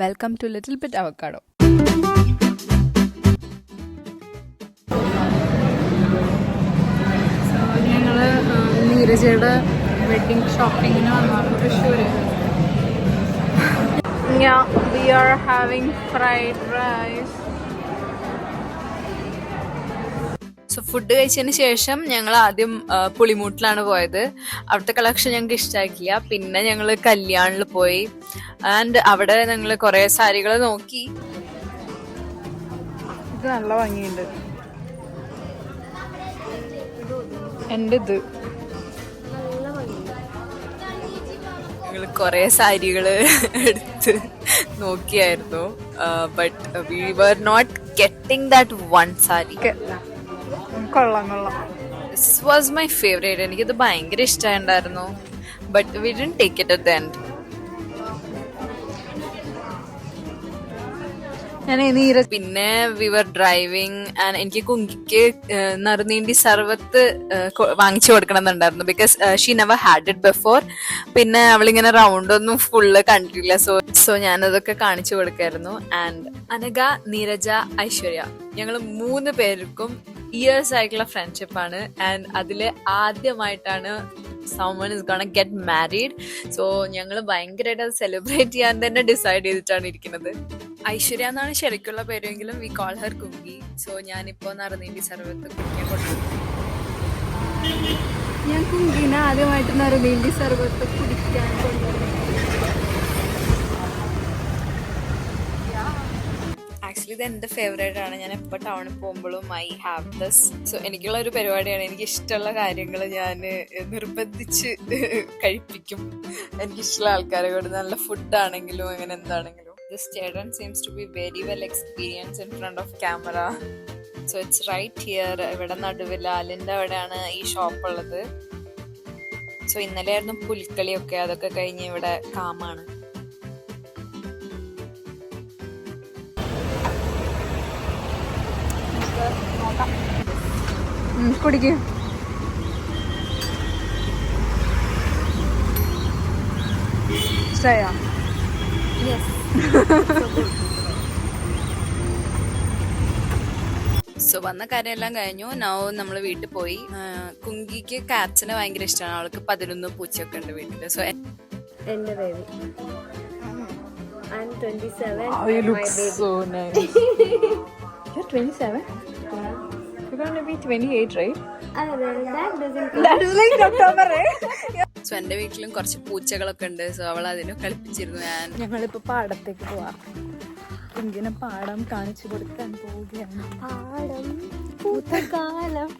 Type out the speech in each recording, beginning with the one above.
Welcome to Little Bit Avocado. ഞങ്ങൾ നീരജയുടെ wedding ഷോപ്പിങ്ങിന് വന്നാണ് Thrissur. We are having fried rice. So food കഴിച്ചതിന് ശേഷം ഞങ്ങൾ ആദ്യം പുളിമൂട്ടിലാണ് പോയത്. അവിടുത്തെ കളക്ഷൻ ഞങ്ങൾക്ക് ഇഷ്ടമാക്കില്ല. പിന്നെ ഞങ്ങൾ കല്യാണിൽ പോയി. ആൻഡ് അവിടെ ഞങ്ങൾ കുറെ സാരികൾ നോക്കി. ഇത് നല്ല ഭംഗിയുണ്ട്. എൻ്റെ ഇത് ഞങ്ങൾ കുറെ സാരികൾ എടുത്ത് നോക്കിയായിരുന്നു. But we were not getting that one sari. കൊള്ളാം. This was my favourite. എനിക്കിത് ഭയങ്കര ഇഷ്ടമായിട്ടുണ്ടായിരുന്നു. But we didn't take it at the end. പിന്നെ വി വർ ഡ്രൈവിംഗ് ആൻഡ് എനിക്ക് കുങ്കിക്ക് നറുനീണ്ടി സർവത്ത് വാങ്ങിച്ചു കൊടുക്കണം എന്നുണ്ടായിരുന്നു. Because she never had it before. പിന്നെ അവളിങ്ങനെ റൗണ്ട് ഒന്നും ഫുള്ള് കണ്ടിട്ടില്ല. സോ ഞാനതൊക്കെ കാണിച്ചു കൊടുക്കായിരുന്നു. ആൻഡ് അനഘ, നീരജ, ഐശ്വര്യ, ഞങ്ങൾ 3 പേർക്കും ഇയേഴ്സ് ആയിട്ടുള്ള ഫ്രണ്ട്ഷിപ്പാണ്. ആൻഡ് അതില് ആദ്യമായിട്ടാണ് someone is gonna get married. So ഞങ്ങൾ ഭയങ്കരമായിട്ട് അത് സെലിബ്രേറ്റ് ചെയ്യാൻ തന്നെ ഡിസൈഡ് ചെയ്തിട്ടാണ് ഇരിക്കുന്നത്. ഐശ്വര്യ എന്നാണ് ശരിക്കുള്ള പേരെങ്കിലും വി കോൾ ഹർ കുങ്കി. സോ ഞാനിപ്പോ നറുനീണ്ടി സർവത്ത് കുങ്കിയെ കൊടുത്തു. ഞാൻ കുങ്കിനെ ആദ്യമായിട്ട് നറുനീണ്ടി സർവത്ത് കുടിക്കാൻ കൊണ്ടുവന്നു. ആക്ച്വലി ഇത് എന്റെ ഫേവറേറ്റ് ആണ്. ഞാൻ എപ്പോൾ ടൗണിൽ പോകുമ്പോഴും ഐ ഹാവ് ദിസ്. സോ എനിക്കുള്ള ഒരു പരിപാടിയാണ്. എനിക്ക് ഇഷ്ടമുള്ള കാര്യങ്ങൾ ഞാൻ നിർബന്ധിച്ച് കഴിപ്പിക്കും. എനിക്കിഷ്ടമുള്ള ആൾക്കാരെ കൂടെ നല്ല ഫുഡാണെങ്കിലും അങ്ങനെ എന്താണെങ്കിലും. ദിസ് ചേട്ടൻ seems to be very well experience in front of camera. So it's right here. ഇവിടെ നടുവിൽ ലാലിൻ്റെ അവിടെയാണ് ഈ ഷോപ്പ് ഉള്ളത്. സോ ഇന്നലെ ആയിരുന്നു പുലിക്കളിയൊക്കെ. അതൊക്കെ കഴിഞ്ഞ് ഇവിടെ കാമാണ്. കുടിക്കും. ഇഷ്ടമായോ? സോ വന്ന കാര്യമെല്ലാം കഴിഞ്ഞു. നൗ നമ്മൾ വീട്ടിൽ പോയി. കുങ്കിക്ക് കാറ്റ്സിനെ ഭയങ്കര ഇഷ്ടമാണ്. അവൾക്ക് 11 പൂച്ചയൊക്കെ ഉണ്ട് വീട്ടില്. സോ എന്റെ baby I'm 27. You and look my baby. so nice. You're 27? Yeah. You're gonna be 28, right? That doesn't count. That is like October, right? So എന്റെ വീട്ടിലും കുറച്ച് പൂച്ചകളൊക്കെ ഉണ്ട്. സോ അവൾ അതിനെ കളിപ്പിച്ചിരുന്നു. ഞാൻ ഞങ്ങളിപ്പോ പാടത്തേക്ക് പോവാ. ഇങ്ങനെ പാടം കാണിച്ചു കൊടുക്കാൻ പോവുകയാണ്. പാടം പൂത്തകാലം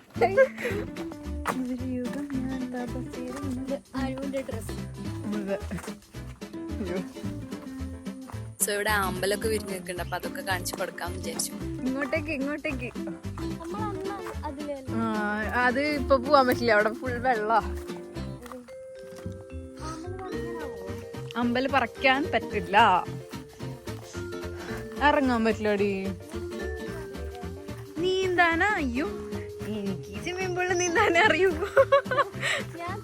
യുഗം ഞാൻ തപസ്സിരുന്നത്. അരുവിന്റെ ഡ്രസ്. സോ ഇവിടെ അമ്പലമൊക്കെ വിരിഞ്ഞ് നിൽക്കുന്നുണ്ട്. അപ്പൊ അതൊക്കെ കാണിച്ചു കൊടുക്കാന്ന് വിചാരിച്ചു. ഇങ്ങോട്ടേക്ക് നമ്മൾ അന്ന് അതില് അത് ഇപ്പൊ പോവാൻ പറ്റില്ല. അവിടെ ഫുൾ വെള്ളാ. അമ്പലം പറക്കാൻ പറ്റില്ല. ഇറങ്ങാൻ പറ്റില്ലടി. നീന്താനാ? അയ്യോ, എനിക്ക് സ്വിമ്മിംഗ് പൂളിൽ നീന്താനേ അറിയൂ. ഞാൻ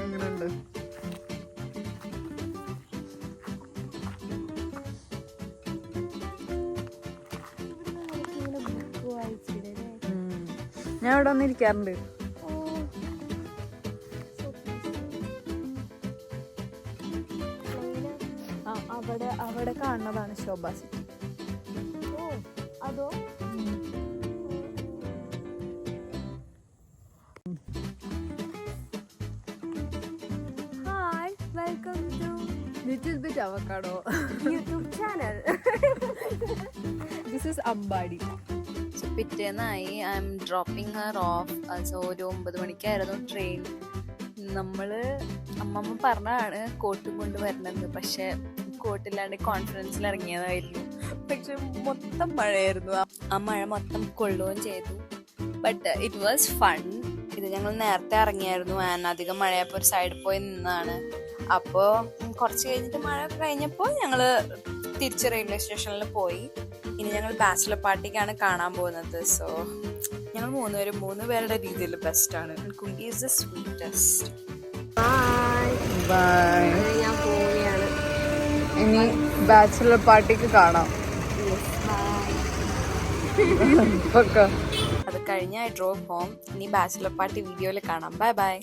എങ്ങനെയുണ്ട്? ബുക്ക് വായിച്ചിടേ. ഞാൻ ഇവിടെ വന്നിരിക്കാറുണ്ട്. അവിടെ കാണുന്നതാണ് ശോഭ സിറ്റി. അതോ hi, welcome to Little Bit Avocado. YouTube channel. This is Ambadi. So പിറ്റേന്നായി I am dropping her off. So ഒരു 9 മണിക്കായിരുന്നു ട്രെയിൻ. അമ്മമ്മ പറഞ്ഞാണ് കോട്ടും കൊണ്ട് വരണമെന്ന്. പക്ഷെ കോട്ടില്ലാണ്ട് കോൺഫറൻസിൽ ഇറങ്ങിയതായിരുന്നു. പക്ഷെ മൊത്തം മഴയായിരുന്നു. ആ മഴ മൊത്തം കൊള്ളുകയും ചെയ്തു. But it was fun. ഇത് ഞങ്ങൾ നേരത്തെ ഇറങ്ങിയായിരുന്നു. ആൻഡ് അധികം മഴയപ്പോൾ ഒരു സൈഡിൽ പോയി നിന്നാണ്. അപ്പോൾ കുറച്ച് കഴിഞ്ഞിട്ട് മഴ കഴിഞ്ഞപ്പോൾ ഞങ്ങൾ തിരിച്ച് റെയിൽവേ സ്റ്റേഷനിൽ പോയി. ഇനി ഞങ്ങൾ ബാച്ചിലർ പാർട്ടിക്കാണ് കാണാൻ പോകുന്നത്. സോ ഞങ്ങൾ മൂന്ന് പേരുടെ രീതിയിൽ ബെസ്റ്റാണ്. കുങ്കി ഈസ് ദ സ്വീറ്റസ്റ്റ്. ബൈ. ഞാൻ പോവുകയാണ്. ഇനി ബാച്ചിലർ പാർട്ടിക്ക് കാണാം. അത് കഴിഞ്ഞ് ഐ ഡ്രോവ് ഹോം. ഇനി ബാച്ചിലർ പാർട്ടി വീഡിയോയിൽ കാണാം. Bye bye.